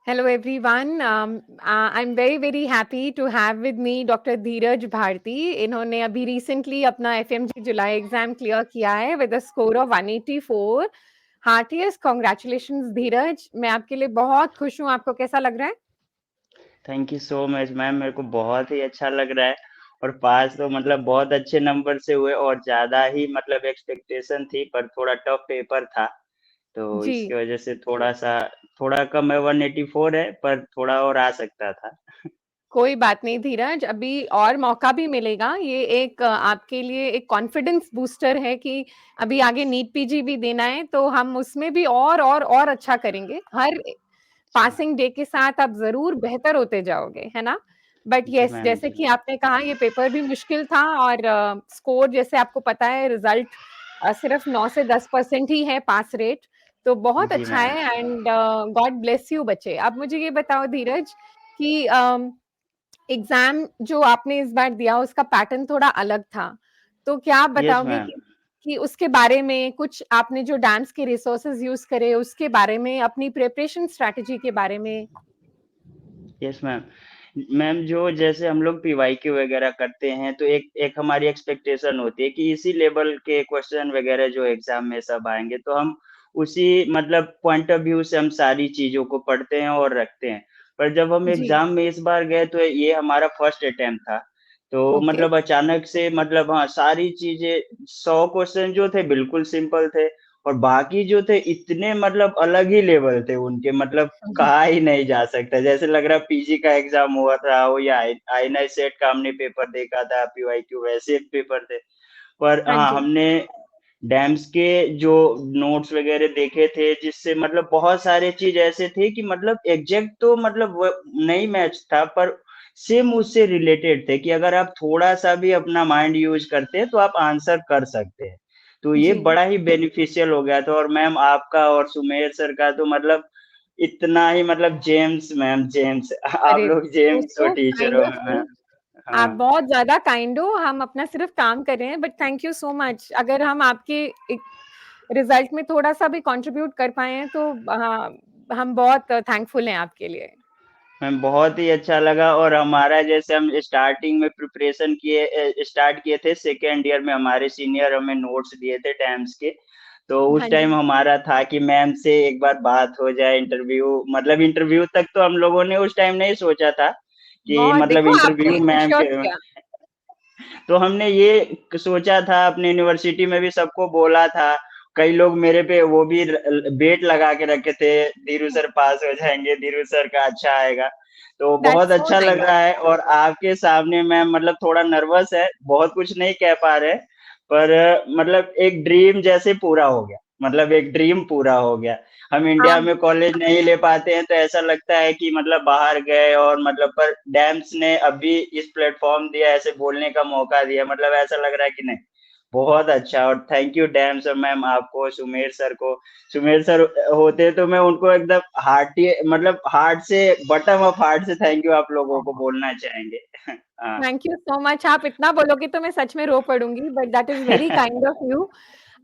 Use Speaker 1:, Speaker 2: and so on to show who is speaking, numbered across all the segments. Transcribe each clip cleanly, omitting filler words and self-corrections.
Speaker 1: Hello, everyone. I'm very, very happy to have with me Dr. धीरज भारती. इन्होंने अभी recently अपना FMG जुलाई exam clear किया है with a score of 184. Heartiest congratulations, धीरज. मैं आपके लिए बहुत खुश हूँ. आपको कैसा लग रहा है?
Speaker 2: Thank you so much ma'am, मेरे को बहुत ही अच्छा लग रहा है। और पास तो मतलब बहुत अच्छे नंबर से हुए और ज्यादा ही मतलब एक्सपेक्टेशन थी, पर थोड़ा टफ पेपर था, तो
Speaker 1: जी,
Speaker 2: इसकी वजह से थोड़ा कम है। 184 है, पर थोड़ा और आ सकता था।
Speaker 1: कोई बात नहीं धीरज, अभी और मौका भी मिलेगा। ये एक आपके लिए एक कॉन्फिडेंस बूस्टर है कि अभी आगे नीट पीजी भी देना है, तो हम उसमें भी और अच्छा करेंगे। हर
Speaker 2: अच्छा।
Speaker 1: पासिंग डे के साथ आप ज़रूर बेहतर होते जाओगे, है ना? बट
Speaker 2: जी
Speaker 1: येस,
Speaker 2: मैम,
Speaker 1: जैसे
Speaker 2: जी
Speaker 1: कि आपने कहा ये पेपर भी मुश्किल था और स्कोर जैसे आपको पता है रिज़ल्ट सिर्फ 9 से 10% ही है पास रेट, तो बहुत
Speaker 2: जी
Speaker 1: अच्छा
Speaker 2: मैम।
Speaker 1: है एंड गॉड ब्लेस यू बच्चे। अब मुझे ये बताओ धीरज कि एग्ज़ाम जो आपने इस बार दिया उसका पैटर्न थोड़ा अलग था। तो क्या आप
Speaker 2: यस
Speaker 1: बताओगे
Speaker 2: मैम।
Speaker 1: कि उसके बारे में कुछ आपने जो डांस के रिसोर्सेज़ यूज़ करे उसके बारे में, अपनी प्रिपरेशन स्ट्रैटेजी के बारे में?
Speaker 2: Yes ma'am. मैम, जो जैसे हम लोग पीवाईक्यू वगैरह करते हैं, तो एक एक हमारी एक्सपेक्टेशन होती है कि इसी लेवल के क्वेश्चन वगैरह जो एग्जाम में सब आएंगे, तो हम उसी मतलब पॉइंट ऑफ व्यू से हम सारी चीजों को पढ़ते हैं और रखते हैं। पर जब हम
Speaker 1: जी,
Speaker 2: एग्जाम में इस बार गए, तो ये हमारा फर्स्ट अटेम्प्ट था। तो
Speaker 1: ओके।
Speaker 2: मतलब अचानक से मतलब हाँ, सारी चीजें 100 क्वेश्चन जो थे बिल्कुल सिंपल थे, और बाकी जो थे इतने मतलब अलग ही लेवल थे उनके, मतलब कहा ही नहीं जा सकता। जैसे लग रहा पीजी का एग्जाम हुआ था वो, या आईना सेट का हमने पेपर देखा था, पीवाईक्यू वैसे पेपर थे। पर
Speaker 1: हाँ
Speaker 2: हाँ,
Speaker 1: जी,
Speaker 2: हमने डैम्स के जो नोट्स वगैरह देखे थे, जिससे मतलब बहुत सारे चीज ऐसे थे कि मतलब एग्जैक्ट तो मतलब नहीं मैच था, पर सेम उससे रिलेटेड थे कि अगर आप थोड़ा सा भी अपना माइंड यूज करते हैं तो आप आंसर कर सकते हैं। तो ये
Speaker 1: जी।
Speaker 2: बड़ा ही बेनिफिशियल हो गया था। और मैम आपका और सुमेर सर का तो मतलब इतना ही मतलब जेम्स मैम, जेम्स आप
Speaker 1: अरे!
Speaker 2: लोग
Speaker 1: दैट्स
Speaker 2: जेम्स हो
Speaker 1: सो काइंड
Speaker 2: टीचरों
Speaker 1: ऑफ
Speaker 2: में
Speaker 1: यू।
Speaker 2: मैम।
Speaker 1: आप
Speaker 2: हाँ।
Speaker 1: बहुत ज़्यादा काइंड हो, हम अपना सिर्फ काम कर रहे हैं, but thank you so much. अगर हम आपके एक रिजल्ट में थोड़ा-सा भी कंट्रीब्यूट कर पाए हैं, तो हम बहुत थैंकफुल हैं आपके लिए।
Speaker 2: मैम बहुत ही अच्छा लगा। और हमारा जैसे हम स्टार्टिंग में प्रिपरेशन स्टार्ट किए थे, सेकेंड ईयर में हमारे सीनियर हमें नोट्स दिए थे टाइम्स के। तो
Speaker 1: हाँ
Speaker 2: उस टाइम
Speaker 1: जी।
Speaker 2: हमारा था कि मैम से एक बार बात हो जाए, इंटरव्यू मतलब इंटरव्यू तक तो हम लोगों ने उस टाइम नहीं सोचा था कि
Speaker 1: बहुत
Speaker 2: मतलब
Speaker 1: देखो आपने
Speaker 2: इंटरव्यू मैम
Speaker 1: इंश्योर
Speaker 2: के।
Speaker 1: किया।
Speaker 2: तो हमने ये सोचा था, अपने यूनिवर्सिटी में भी सबको बोला था। कई लोग मेरे पे वो भी बेट लगा के रखे थे, धीरू सर पास हो जाएंगे, धीरू सर का अच्छा आएगा। तो बहुत
Speaker 1: दैट्स सो
Speaker 2: अच्छा लग
Speaker 1: नाइस।
Speaker 2: रहा है। और आपके सामने मैं मतलब थोड़ा नर्वस है, बहुत कुछ नहीं कह पा रहे, पर मतलब एक ड्रीम जैसे पूरा हो गया, मतलब एक ड्रीम पूरा हो गया। हम इंडिया
Speaker 1: हाँ,
Speaker 2: में कॉलेज नहीं ले पाते हैं, तो ऐसा लगता है कि मतलब बाहर गए, और मतलब पर डैम्स ने अभी इस प्लेटफॉर्म दिया, ऐसे बोलने का मौका दिया, मतलब ऐसा लग रहा है कि नहीं, बहुत अच्छा। और थैंक यू डैम्स और मैम आपको, सुमेर सर को। सुमेर सर होते तो मैं उनको एकदम मतलब हार्ट से, बटम ऑफ हार्ट से थैंक यू आप लोगों को बोलना चाहेंगे। हाँ।
Speaker 1: Thank you so much. आप इतना बोलोगे तो मैं सच में रो पड़ूँगी, but that is very kind of you.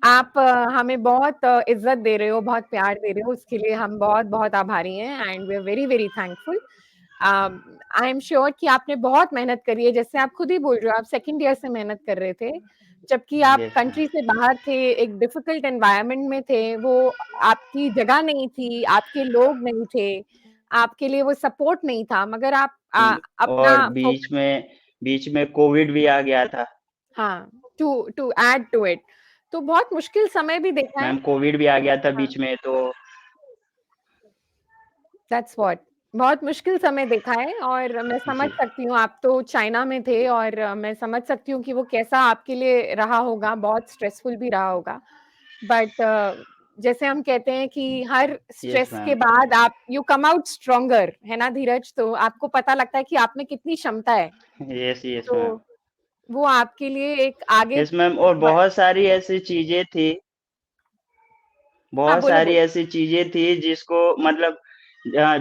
Speaker 1: आप हमें बहुत इज़्ज़त दे रहे हो, बहुत प्यार दे रहे हो, उसके लिए हम बहुत-बहुत आभारी हैं and we are very, very thankful. I am sure कि आपने बहुत मेहनत करी है, जैसे आप खुद ही बोल रहे हो, आप सेकंड ईयर से मेहनत कर रहे थे, जबकि आप
Speaker 2: यस मैम।
Speaker 1: कंट्री से बाहर थे, एक डिफिकल्ट एनवायरनमेंट में थे, वो आपकी जगह नहीं थी, आपके लोग नहीं थे, आपके लिए वो सपोर्ट नहीं था, मगर आप अपना
Speaker 2: और
Speaker 1: फ़ोक
Speaker 2: बीच में कोविड भी आ गया था।
Speaker 1: हाँ, टू ऐड टू इट, तो बहुत मुश्किल समय भी देखा है।
Speaker 2: मैम कोविड भी आ गया था
Speaker 1: हाँ,
Speaker 2: बीच में, तो
Speaker 1: दैट्स व्हाट, बहुत मुश्किल समय देखा है और मैं समझ
Speaker 2: जी।
Speaker 1: सकती हूँ, आप तो चाइना में थे और मैं समझ सकती हूँ कि वो कैसा आपके लिए रहा होगा, बहुत स्ट्रेसफुल भी रहा होगा। बट जैसे हम कहते हैं कि हर
Speaker 2: यस
Speaker 1: स्ट्रेस के
Speaker 2: मैम।
Speaker 1: बाद आप यू कम आउट स्ट्रॉन्गर, है ना धीरज? तो आपको पता लगता है कि आप में कितनी क्षमता है,
Speaker 2: यस, यस मैम।
Speaker 1: तो वो आपके लिए एक आगे
Speaker 2: यस मैम, और
Speaker 1: ब
Speaker 2: बहुत सारी ऐसी चीजें थी,
Speaker 1: हाँ,
Speaker 2: बहुत
Speaker 1: बोलो,
Speaker 2: सारी
Speaker 1: बोलो।
Speaker 2: ऐसी चीजें थी जिसको मतलब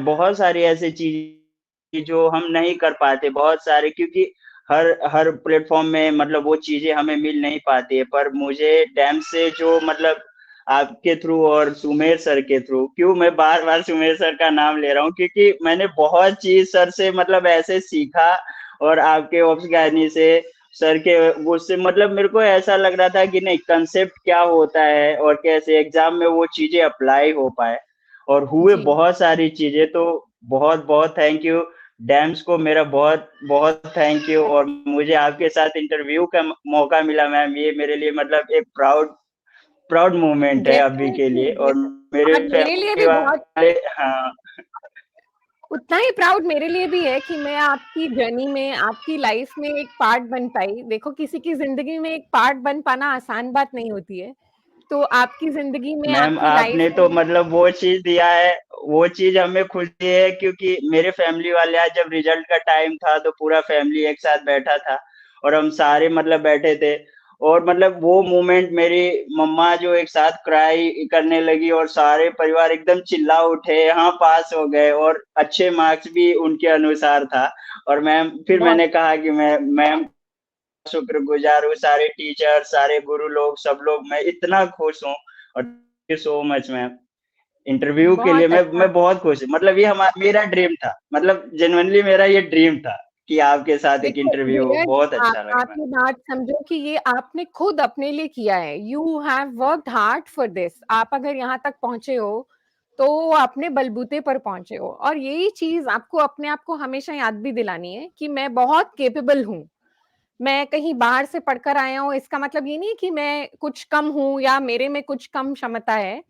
Speaker 2: बहुत सारी ऐसी चीजें जो हम नहीं कर पाते, बहुत सारे, क्योंकि हर हर प्लेटफॉर्म में मतलब वो चीजें हमें मिल नहीं पाती है। पर मुझे डैम से जो मतलब आपके थ्रू और सुमेर सर के थ्रू। क्यों मैं बार बार सुमेर सर का नाम ले रहा हूँ, क्योंकि मैंने बहुत चीज सर से मतलब ऐसे सीखा, और आपके ऑप्स गायनी से, सर के उससे मतलब मेरे को ऐसा लग रहा था कि नहीं, कंसेप्ट क्या होता है और कैसे एग्जाम में वो चीजें अप्लाई हो पाए, और हुए
Speaker 1: जी
Speaker 2: बहुत सारी चीजें। तो बहुत बहुत थैंक यू डैम्स को, मेरा बहुत बहुत थैंक यू। और मुझे आपके साथ इंटरव्यू का मौका मिला मैम, ये मेरे लिए मतलब एक प्राउड प्राउड मोमेंट है अभी के
Speaker 1: डेफिनेटली
Speaker 2: लिए। और
Speaker 1: डेफिनेटली,
Speaker 2: मेरे
Speaker 1: और मेरे लिए
Speaker 2: फैमिली
Speaker 1: भी बहुत
Speaker 2: वाले, हाँ।
Speaker 1: उतना ही प्राउड मेरे लिए भी है कि मैं आपकी जर्नी में, आपकी लाइफ में एक पार्ट बन पाई। देखो, किसी की जिंदगी में एक पार्ट बन पाना आसान बात नहीं होती है। तो आपकी जिंदगी में,
Speaker 2: मैम
Speaker 1: आपकी लाइफ
Speaker 2: आपने तो
Speaker 1: में।
Speaker 2: मतलब वो चीज दिया है, वो चीज हमें खुशी है, क्योंकि मेरे फैमिली वाले आज जब रिजल्ट का टाइम था तो पूरा फैमिली एक साथ बैठा था, और हम सारे मतलब बैठे थे, और मतलब वो मोमेंट मेरी मम्मा जो एक साथ क्राई करने लगी, और सारे परिवार एकदम चिल्ला उठे, हाँ पास हो गए, और अच्छे मार्क्स भी उनके अनुसार था। और मैम फिर
Speaker 1: बहुत
Speaker 2: मैंने कहा कि मैं मैम शुक्रगुजार हूँ, सारे टीचर, सारे गुरु लोग, सब लोग, मैं इतना खुश हूँ। और thank you so much ma'am. Interview के लिए
Speaker 1: बहुत अच्छा।
Speaker 2: मैं बहुत खुश हूँ, मतलब ये हमारा मेरा ड्रीम था, मतलब जेन्युइनली मेरा ये ड्रीम था कि आपके साथ एक
Speaker 1: देखो
Speaker 2: इंटरव्यू हो।
Speaker 1: धीरज,
Speaker 2: बहुत
Speaker 1: आप
Speaker 2: अच्छा लगा मैम।
Speaker 1: आपकी बात समझो कि ये आपने खुद अपने लिए किया है। You have worked hard for this. आप अगर यहाँ तक पहुंचे हो तो वो अपने बलबूते पर पहुंचे हो, और यही चीज आपको अपने आप को हमेशा याद भी दिलानी है कि मैं बहुत केपेबल हूँ। मैं कहीं बाहर से पढ़कर आया हूँ, इसका मतलब ये नहीं कि मैं कुछ कम हूँ या मेरे में कुछ कम क्षमता है।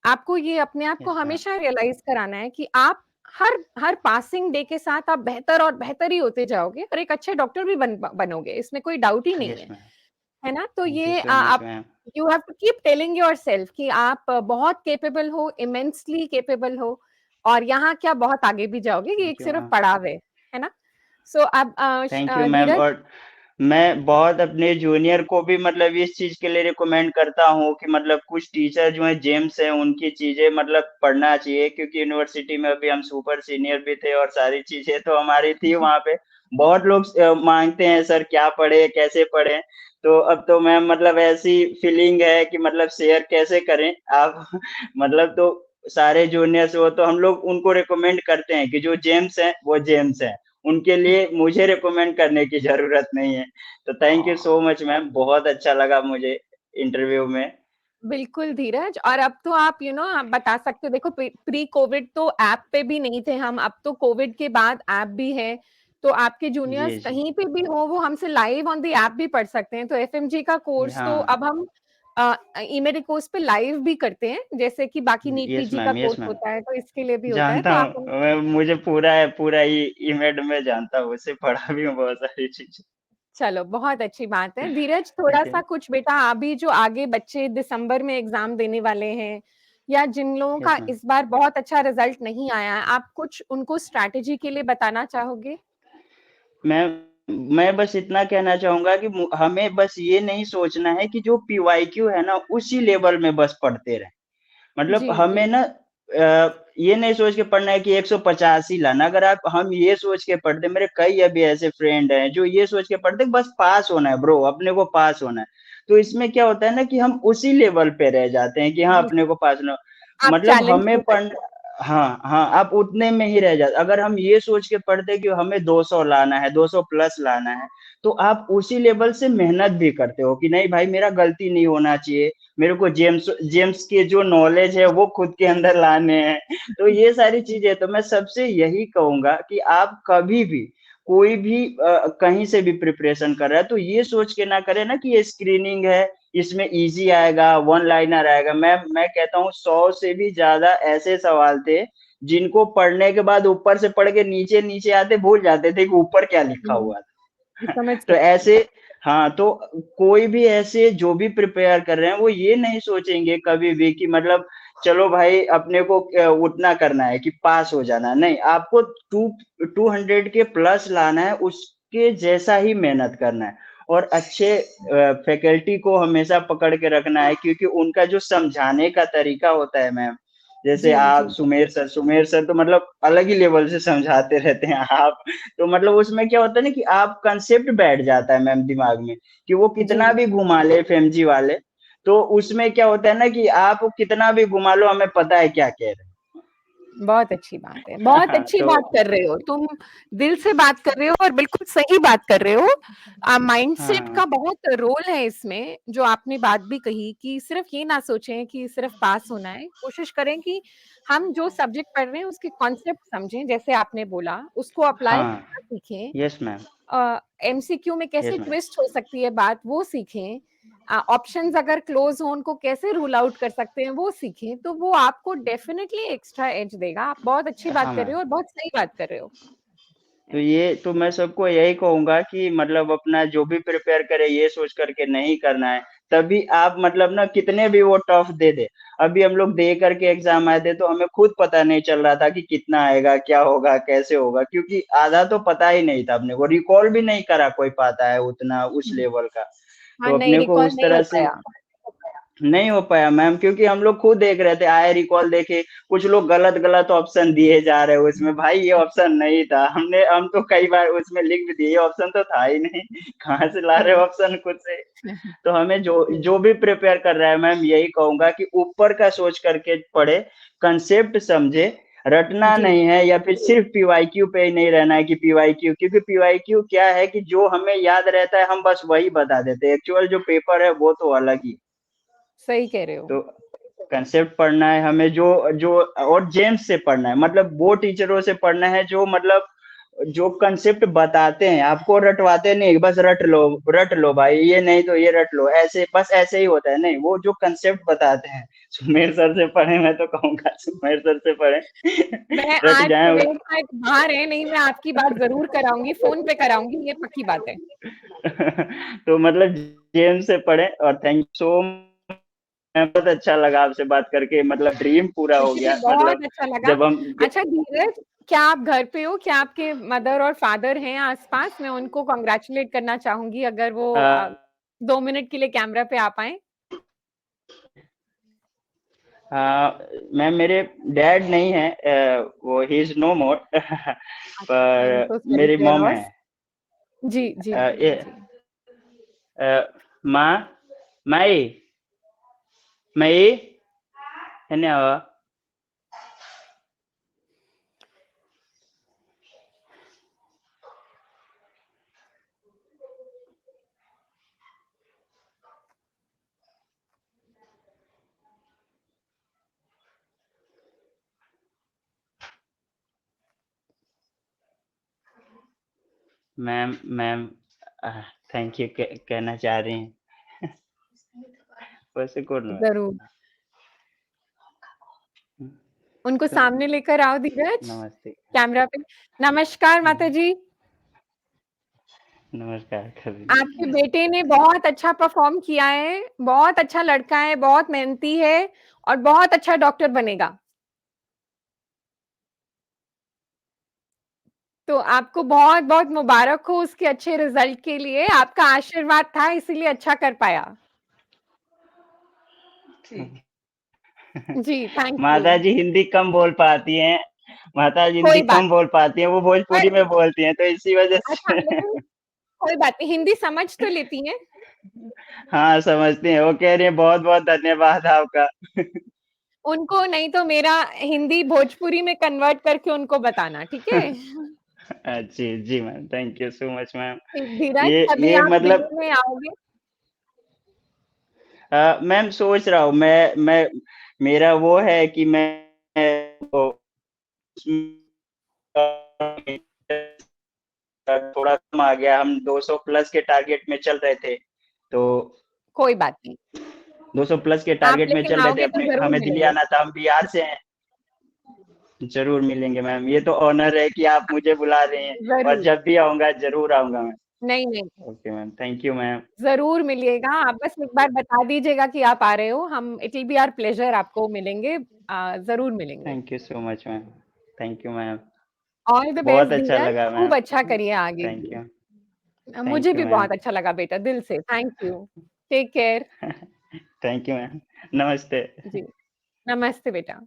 Speaker 1: आपको ये अपने आप को
Speaker 2: यस मैम।
Speaker 1: हमेशा रियलाइज कराना है कि आप हर हर पासिंग डे के साथ आप बेहतर और बेहतर ही होते जाओगे, और एक अच्छे डॉक्टर भी बनोगे, इसमें कोई डाउट ही नहीं
Speaker 2: यस
Speaker 1: है।
Speaker 2: मैम।
Speaker 1: है ना? तो
Speaker 2: थैंक यू
Speaker 1: ये
Speaker 2: सो मच
Speaker 1: आप,
Speaker 2: ma'am.
Speaker 1: You have to keep telling yourself कि आप बहुत कैपेबल हो, इमेंसली कैपेबल हो, और यहाँ क्या बहुत आगे भी जाओगे। ये
Speaker 2: थैंक
Speaker 1: एक
Speaker 2: यू
Speaker 1: सिर्फ
Speaker 2: मैम।
Speaker 1: पड़ाव है ना? सो अब
Speaker 2: थैंक यू मैम।
Speaker 1: धीरज।
Speaker 2: और मैं बहुत अपने जूनियर को भी मतलब इस चीज के लिए रिकमेंड करता हूँ कि मतलब कुछ टीचर जो है जेम्स हैं, उनकी चीजें मतलब पढ़ना चाहिए, क्योंकि यूनिवर्सिटी में अभी हम सुपर सीनियर भी थे, और सारी चीजें तो हमारी थी वहाँ पे। बहुत लोग मांगते हैं सर क्या पढ़े कैसे पढ़े, तो अब तो मैम मतलब ऐसी फीलिंग है कि मतलब शेयर कैसे करें आप मतलब तो सारे जूनियर्स हो तो हम लोग उनको रिकमेंड करते हैं कि जो जेम्स हैं वो जेम्स हैं, उनके लिए मुझे रिकमेंड करने की जरूरत नहीं है। तो thank you so much ma'am, बहुत अच्छा लगा मुझे इंटरव्यू में।
Speaker 1: बिल्कुल धीरज, और अब तो आप आप बता सकते हो। देखो, प्री कोविड तो ऐप पे भी नहीं थे हम, अब तो कोविड के बाद ऐप भी है। तो आपके
Speaker 2: जी
Speaker 1: जूनियर्स
Speaker 2: जी।
Speaker 1: कहीं पे भी हो, वो हमसे लाइव ऑन द ऐप भी पढ़ सकते हैं। तो एफएमजी का कोर्स तो
Speaker 2: हाँ।
Speaker 1: अब हम ईमेडिकोस पे लाइव भी करते हैं, जैसे कि बाकी नीट
Speaker 2: यस
Speaker 1: पीजी का
Speaker 2: मैम, यस
Speaker 1: कोर्स
Speaker 2: मैम।
Speaker 1: होता है, तो इसके लिए भी होता है।
Speaker 2: जानता
Speaker 1: तो आप
Speaker 2: हूँ मुझे पूरा ही इवेंट में जानता हूँ, उससे पढ़ा भी हूँ बहुत सारी चीजें।
Speaker 1: चलो, बहुत अच्छी बात है धीरज।
Speaker 2: ठीक है।
Speaker 1: थोड़ा-सा कुछ बेटा, अभी जो आगे बच्चे दिसंबर में एग्ज़ाम देने वाले हैं, या जिन लोगों
Speaker 2: यस
Speaker 1: का
Speaker 2: मैम।
Speaker 1: इस बार बहुत अच्छा रिज़ल्ट नहीं आया है, आप कुछ उनको स्ट्रैटेजी के लिए बताना चाहोगे?
Speaker 2: मैं बस इतना कहना चाहूंगा कि हमें बस ये नहीं सोचना है कि जो पीवाईक्यू है ना उसी लेवल में बस पढ़ते रहे। मतलब
Speaker 1: जी, जी।
Speaker 2: हमें ना ये नहीं सोच के पढ़ना है कि 150 ही लाना। अगर आप हम ये सोच के पढ़ते, मेरे कई अभी ऐसे फ्रेंड हैं जो ये सोच के पढ़ते बस पास होना है ब्रो, अपने को पास होना है, तो इसमें क्या होता है ना कि हम उसी लेवल पे रह जाते हैं कि हाँ
Speaker 1: जी,
Speaker 2: अपने को पास होना।
Speaker 1: आप
Speaker 2: मतलब
Speaker 1: चैलेंज
Speaker 2: हमें
Speaker 1: नहीं
Speaker 2: पढ़
Speaker 1: करते।
Speaker 2: हाँ हाँ, आप उतने में ही रह जाते। अगर हम ये सोच के पढ़ते कि हमें 200 लाना है, 200 प्लस लाना है, तो आप उसी लेवल से मेहनत भी करते हो कि नहीं भाई मेरा गलती नहीं होना चाहिए, मेरे को जेम्स जेम्स के जो नॉलेज है वो खुद के अंदर लाने हैं। तो ये सारी चीजें, तो मैं सबसे यही कहूंगा कि आप कभी भी कोई भी कहीं से भी प्रिपरेशन कर रहा है तो ये सोच के ना करे ना कि ये स्क्रीनिंग है, इसमें इजी आएगा, वन लाइनर आएगा। मैं कहता हूँ 100 से भी ज्यादा ऐसे सवाल थे जिनको पढ़ने के बाद ऊपर से पढ़ के नीचे नीचे आते भूल जाते थे कि ऊपर क्या लिखा
Speaker 1: हुँ,
Speaker 2: हुआ था।
Speaker 1: समझ
Speaker 2: तो
Speaker 1: सकती हूँ।
Speaker 2: ऐसे, हाँ तो कोई भी ऐसे जो भी प्रिपेयर कर रहे हैं वो ये नहीं सोचेंगे कभी भी कि मतलब चलो भाई अपने को उतना करना है कि पास हो जाना है। नहीं, आपको 200 के प्लस लाना है, उसके जैसा ही मेहनत करना है, और अच्छे फैकल्टी को हमेशा पकड़ के रखना है, क्योंकि उनका जो समझाने का तरीका होता है मैम, जैसे
Speaker 1: जी,
Speaker 2: आप
Speaker 1: जी।
Speaker 2: सुमेर सर तो मतलब अलग ही लेवल से समझाते रहते हैं आप। तो मतलब उसमें क्या होता है ना कि आप कंसेप्ट बैठ जाता है मैम दिमाग में, कि वो
Speaker 1: जी,
Speaker 2: कितना भी घुमा ले एफएमजी वाले, तो उसमें क्या होता है ना कि आप कितना भी घुमा लो, हमें पता है क्या कह रहे हैं।
Speaker 1: बहुत अच्छी बात है, बहुत अच्छी
Speaker 2: तो
Speaker 1: बात कर रहे हो तुम, दिल से बात कर रहे हो और बिल्कुल सही बात कर रहे हो। माइंडसेट
Speaker 2: हाँ,
Speaker 1: का बहुत रोल है इसमें, जो आपने बात भी कही कि सिर्फ ये ना सोचें कि सिर्फ पास होना है, कोशिश करें कि हम जो सब्जेक्ट पढ़ रहे हैं उसके कॉन्सेप्ट समझें, जैसे आपने बोला उसको अप्लाई
Speaker 2: हाँ,
Speaker 1: करना सीखें,
Speaker 2: यस मैम,
Speaker 1: एमसीक्यू में कैसे
Speaker 2: यस मैम,
Speaker 1: ट्विस्ट हो सकती है बात वो सीखें, ऑप्शंस अगर क्लोज हो उनको कैसे रूल आउट कर सकते हैं वो सीखें, तो वो आपको डेफिनेटली एक्स्ट्रा एज देगा। आप बहुत अच्छी बात
Speaker 2: हाँ
Speaker 1: कर रहे
Speaker 2: मैम।
Speaker 1: हो और बहुत सही बात कर रहे हो।
Speaker 2: तो मैं सबको यही कहूंगा कि मतलब अपना जो भी प्रिपेयर करे ये सोच करके नहीं करना है, तभी आप मतलब ना कितने भी वो टफ दे दे। अभी हम लोग दे करके एग्जाम आए थे तो हमें खुद पता नहीं चल रहा था कि कितना आएगा, क्या होगा, कैसे होगा, क्योंकि आधा तो पता ही नहीं था, अपने को रिकॉल भी नहीं करा कोई पाता है उतना उस लेवल का।
Speaker 1: हाँ,
Speaker 2: तो
Speaker 1: नहीं
Speaker 2: अपने को
Speaker 1: रिकॉल
Speaker 2: उस
Speaker 1: नहीं हो
Speaker 2: तरह से
Speaker 1: पाया।
Speaker 2: नहीं हो पाया मैम, क्योंकि हम लोग खुद देख रहे थे, आए रिकॉल देखे, कुछ लोग गलत गलत ऑप्शन दिए जा रहे हैं उसमें, भाई ये ऑप्शन नहीं था, हम तो कई बार उसमें लिख भी दिए ये ऑप्शन तो था ही नहीं। कहाँ से ला रहे हो ऑप्शन खुद से। तो हमें जो
Speaker 1: जी,
Speaker 2: जो भी प्रिपेयर कर रहा है मैम, यही कहूंगा कि ऊपर का सोच करके पढ़े, कंसेप्ट समझे, रटना
Speaker 1: जी,
Speaker 2: नहीं है, या फिर सिर्फ पीवाईक्यू पे ही नहीं रहना है कि पीवाईक्यू, क्योंकि पीवाईक्यू क्या है कि जो हमें याद रहता है हम बस वही बता देते हैं, एक्चुअल जो पेपर है वो तो अलग ही।
Speaker 1: सही कह रहे हो।
Speaker 2: तो कंसेप्ट पढ़ना है हमें, जो जो और जेम्स से पढ़ना है, मतलब वो टीचरों से पढ़ना है जो मतलब जो कंसेप्ट बताते हैं, आपको रटवाते नहीं, बस रट लो भाई, ये नहीं तो ये रट लो, ऐसे बस ऐसे ही होता है, नहीं, वो जो कंसेप्ट बताते हैं, सुमेर सर से पढ़े, मैं तो कहूंगा सुमेर सर से पढ़े।
Speaker 1: मैं
Speaker 2: रट
Speaker 1: आज
Speaker 2: जाए।
Speaker 1: सुबह तक बाहर है, नहीं मैं आपकी बात जरूर कराऊंगी, फोन पे कराऊंगी, ये पक्की बात है।
Speaker 2: तो मतलब जेम्स से पढ़े, और थैंक सो, बहुत अच्छा लगा आपसे बात करके, मतलब ड्रीम पूरा हो
Speaker 1: मुझे भी
Speaker 2: गया, मतलब
Speaker 1: बहुत अच्छा लगा।
Speaker 2: जब हम
Speaker 1: अच्छा धीरज, क्या आप घर पे हो? क्या आपके मदर और फादर हैं आसपास? मैं उनको कांग्रेचुलेट करना चाहूंगी अगर वो
Speaker 2: आ,
Speaker 1: 2 मिनट के लिए कैमरा पे आ पाए।
Speaker 2: मैम मेरे डैड नहीं है, वो he is no more.
Speaker 1: I am
Speaker 2: पर
Speaker 1: सो सॉरी
Speaker 2: मेरी
Speaker 1: फॉर योर
Speaker 2: मॉम है।
Speaker 1: लॉस। जी जी
Speaker 2: ये
Speaker 1: जी।
Speaker 2: माँ, माई, मई, धन्यवाद। मैम मैम थैंक यू कहना चाह रही हैं। वैसे कौन है?
Speaker 1: जरूर, उनको सामने लेकर आओ धीरज,
Speaker 2: नमस्ते।
Speaker 1: कैमरा पे। नमस्कार माता जी।
Speaker 2: नमस्कार
Speaker 1: आपके
Speaker 2: कभी।
Speaker 1: बेटे ने बहुत अच्छा परफॉर्म किया है, बहुत अच्छा लड़का है, बहुत मेहनती है और बहुत अच्छा डॉक्टर बनेगा। तो आपको बहुत बहुत मुबारक हो उसके अच्छे रिजल्ट के लिए, आपका आशीर्वाद था इसीलिए अच्छा कर पाया। जी थैंक यू।
Speaker 2: माता जी हिंदी कम बोल पाती हैं, माता जी हिंदी
Speaker 1: कोई बात
Speaker 2: कम बोल पाती हैं, वो भोजपुरी
Speaker 1: पर,
Speaker 2: में बोलती हैं, तो इसी वजह
Speaker 1: अच्छा
Speaker 2: से।
Speaker 1: लेकिन कोई बात नहीं, हिंदी समझ तो लेती हैं।
Speaker 2: हाँ समझती हैं, वो कह रही है बहुत बहुत धन्यवाद आपका।
Speaker 1: उनको नहीं तो मेरा हिंदी भोजपुरी में कन्वर्ट करके उनको बताना, ठीक है?
Speaker 2: जी जी ma'am, thank you so much ma'am.
Speaker 1: Dheeraj कभी
Speaker 2: ये
Speaker 1: आप
Speaker 2: मतलब
Speaker 1: दिल्ली में आओगे?
Speaker 2: मैम सोच रहा हूँ, मैं मेरा वो है कि मैं वो थोड़ा कम आ गया, हम 200 प्लस के टारगेट में चल रहे थे, तो
Speaker 1: कोई बात नहीं,
Speaker 2: 200 प्लस के
Speaker 1: आप
Speaker 2: टारगेट में
Speaker 1: लेकिन
Speaker 2: चल रहे थे,
Speaker 1: आओगे तो
Speaker 2: अपने
Speaker 1: जरूर
Speaker 2: हमें दिल्ली
Speaker 1: मिलेंगे।
Speaker 2: आना था, हम बिहार से हैं। जरूर मिलेंगे मैम, ये तो ऑनर है कि आप मुझे बुला रहे हैं, और
Speaker 1: जरूर,
Speaker 2: जब भी आऊंगा जरूर आऊंगा मैं।
Speaker 1: नहीं नहीं,
Speaker 2: okay ma'am, thank you ma'am.
Speaker 1: जरूर मिलिएगा। आप बस एक बार बता दीजिएगा कि आप आ रहे हो, हम it will be our pleasure आपको मिलेंगे, जरूर मिलेंगे।
Speaker 2: Thank you so much ma'am, thank you ma'am,
Speaker 1: all the best
Speaker 2: बहुत अच्छा
Speaker 1: धीरज,
Speaker 2: लगा
Speaker 1: खूब
Speaker 2: मैम।
Speaker 1: अच्छा करिए आगे
Speaker 2: थैंक
Speaker 1: भी।
Speaker 2: यू,
Speaker 1: मुझे
Speaker 2: थैंक यू
Speaker 1: भी
Speaker 2: मैम।
Speaker 1: बहुत अच्छा लगा बेटा, दिल से thank you. Take care.
Speaker 2: Thank you ma'am, नमस्ते।
Speaker 1: जी, नमस्ते बेटा।